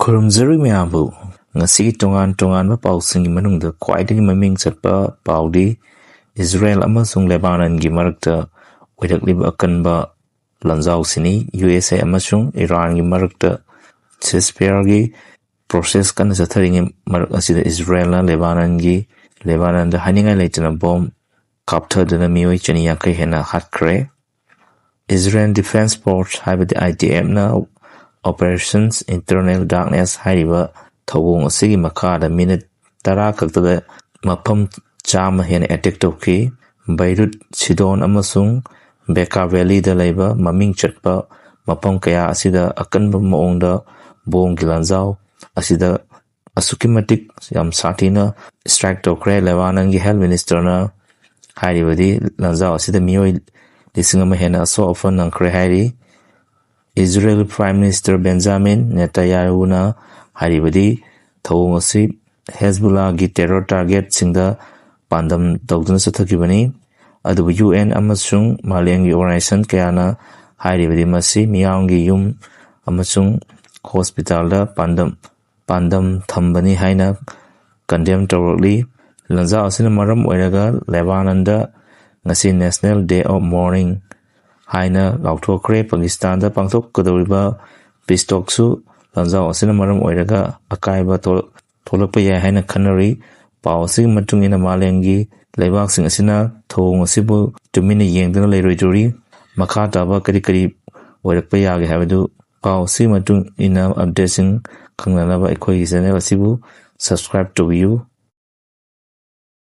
ꯈꯨꯔꯨꯝꯖꯔꯤ ꯃꯌꯥꯝꯕꯨ ꯉꯁꯤꯒꯤ ꯇꯣꯉꯥꯟꯕ ꯄꯥꯎꯁꯤꯡꯒꯤ ꯃꯅꯨꯡꯗ ꯈ꯭ꯋꯥꯏꯗꯒꯤ ꯃꯃꯤꯡ ꯆꯠꯄ ꯄꯥꯎꯗꯤ ꯏꯖꯔꯦꯜ ꯑꯃꯁꯨꯡ ꯂꯦꯕꯥꯅꯟꯒꯤ ꯃꯔꯛꯇ ꯑꯣꯏꯔꯛꯂꯤꯕ ꯑꯀꯟꯕ ꯂꯥꯟꯖꯥꯎꯁꯤꯅꯤ꯫ USA ꯑꯃꯁꯨꯡ ꯏꯔꯥꯟꯒꯤ ꯃꯔꯛꯇ ꯁꯤꯖꯐꯥꯌꯔꯒꯤ ꯄ꯭ꯔꯣꯁꯦꯁ ꯀꯟꯅ ꯆꯠꯊꯔꯤꯉꯩ ꯃꯔꯛ ꯑꯁꯤꯗ ꯏꯖꯔꯦꯜꯅ ꯂꯦꯕꯥꯅꯟꯗ ꯍꯥꯏꯅꯤꯡꯉꯥꯏ ꯂꯩꯇꯅ ꯕꯣꯝ ꯀꯥꯞꯊꯗꯨꯅ ꯃꯤꯑꯣꯏ 250 ꯍꯦꯟꯅ ꯍꯥꯠꯈ꯭ꯔꯦ꯫ ꯏꯖꯔꯦꯜ ꯗꯤꯐꯦꯟꯁ ꯐꯣꯔꯁ ꯍꯥꯏꯕꯗꯤ IDFꯅ ꯑꯣꯄꯔꯦꯁꯟꯁ ꯏꯟꯇꯔꯅꯦꯜ ꯗꯥꯔꯛꯅꯦꯁ ꯍꯥꯏꯔꯤꯕ ꯊꯧꯑꯣꯡ ꯑꯁꯤꯒꯤ ꯃꯈꯥꯗ ꯃꯤꯅꯠ 10 ꯈꯛꯇꯗ ꯃꯐꯝ 100 ꯍꯦꯟꯅ ꯑꯦꯇꯦꯛ ꯇꯧꯈꯤ꯫ ꯕꯩꯔꯨꯠ, ꯁꯤꯗꯣꯟ ꯑꯃꯁꯨꯡ ꯕꯦꯀꯥ ꯚꯦꯂꯤꯗ ꯂꯩꯕ ꯃꯃꯤꯡ ꯆꯠꯄ ꯃꯐꯝ ꯀꯌꯥ ꯑꯁꯤꯗ ꯑꯀꯟꯕ ꯃꯑꯣꯡꯗ ꯕꯣꯝꯒꯤ ꯂꯥꯟꯖꯥꯎ ꯑꯁꯤꯗ ꯑꯁꯨꯛꯀꯤ ꯃꯇꯤꯛ ꯌꯥꯝ ꯁꯥꯊꯤꯅ ꯁꯇ꯭ꯔꯥꯏꯛ ꯇꯧꯈ꯭ꯔꯦ꯫ ꯂꯦꯕꯥꯅꯟꯒꯤ ꯍꯦꯜꯊ ꯃꯤꯅꯤꯁꯇꯔꯅ ꯍꯥꯏꯔꯤꯕꯗꯤ ꯂꯥꯟꯖꯥꯎ ꯑꯁꯤꯗ ꯃꯤꯑꯣꯏ 1,000 ꯍꯦꯟꯅ ꯑꯁꯣꯛ-ꯑꯄꯟ ꯅꯪꯈ꯭ꯔꯦ ꯍꯥꯏꯔꯤ꯫ ꯏꯖꯔꯦꯜ ꯄ꯭ꯔꯥꯏꯝ ꯃꯤꯅꯤꯁꯇꯔ ꯕꯦꯟꯖꯥꯃꯤꯟ ꯅꯦꯇꯥꯟꯌꯥꯍꯨꯅ ꯍꯥꯏꯔꯤꯕꯗꯤ ꯊꯧꯑꯣꯡ ꯑꯁꯤ ꯍꯦꯖꯕꯨꯜꯂꯥꯍꯒꯤ ꯇꯦꯔꯣꯔ ꯇꯥꯔꯒꯦꯠꯁꯤꯡꯗ ꯄꯥꯟꯗꯝ ꯇꯧꯗꯨꯅ ꯆꯠꯊꯈꯤꯕꯅꯤ꯫ ꯑꯗꯨꯕꯨ UN ꯑꯃꯁꯨꯡ ꯃꯥꯂꯦꯝꯒꯤ ꯑꯣꯔꯒꯅꯥꯏꯖꯦꯁꯟ ꯀꯌꯥꯅ ꯍꯥꯏꯔꯤꯕꯗꯤ ꯃꯁꯤ ꯃꯤꯌꯥꯝꯒꯤ ꯌꯨꯝ ꯑꯃꯁꯨꯡ ꯍꯣꯁꯄꯤꯇꯥꯜꯗ ꯄꯥꯟꯗꯝ ꯊꯝꯕꯅꯤ ꯍꯥꯏꯅ ꯀꯟꯗꯦꯝ ꯇꯧꯔꯛꯂꯤ꯫ ꯂꯥꯟꯖꯥꯎ ꯑꯁꯤꯅ ꯃꯔꯝ ꯑꯣꯏꯔꯒ ꯂꯦꯕꯥꯅꯟꯗ ꯉꯁꯤ ꯅꯦꯁꯅꯦꯜ ꯗꯦ ꯑꯣꯐ ꯃꯣꯔꯅꯤꯡ ꯍꯥꯏꯅ ꯂꯥꯎꯊꯣꯛꯈ꯭ꯔꯦ꯫ ꯄꯥꯀꯤꯁꯇꯥꯟꯗ ꯄꯥꯡꯊꯣꯛꯀꯗꯧꯔꯤꯕ ꯄꯤꯁ ꯇꯣꯛꯁꯨ ꯂꯥꯟꯖꯥꯎ ꯑꯁꯤꯅ ꯃꯔꯝ ꯑꯣꯏꯔꯒ ꯑꯀꯥꯏꯕ ꯊꯣꯛꯂꯛꯄ ꯌꯥꯏ ꯍꯥꯏꯅ ꯈꯟꯅꯔꯤ꯫ ꯄꯥꯎ ꯑꯁꯤꯒꯤ ꯃꯇꯨꯡ ꯏꯟꯅ ꯃꯥꯂꯦꯝꯒꯤ ꯂꯩꯕꯥꯛꯁꯤꯡ ꯑꯁꯤꯅ ꯊꯧꯑꯣꯡ ꯑꯁꯤꯕꯨ ꯇꯨꯃꯤꯟꯅ ꯌꯦꯡꯗꯨꯅ ꯂꯩꯔꯣꯏꯗꯧꯔꯤ꯫ ꯃꯈꯥ ꯇꯥꯕ ꯀꯔꯤ ꯑꯣꯏꯔꯛꯄ ꯌꯥꯒꯦ ꯍꯥꯏꯕꯗꯨ ꯄꯥꯎ ꯑꯁꯤꯒꯤ ꯃꯇꯨꯡ ꯏꯟꯅ ꯑꯞꯗꯦꯠꯁꯤꯡ ꯈꯪꯅꯅꯕ ꯑꯩꯈꯣꯏꯒꯤ ꯆꯦꯅꯦꯜ ꯑꯁꯤꯕꯨ ꯁꯕꯁꯀ꯭ꯔꯥꯏꯕ ꯇꯧꯕꯤꯌꯨ꯫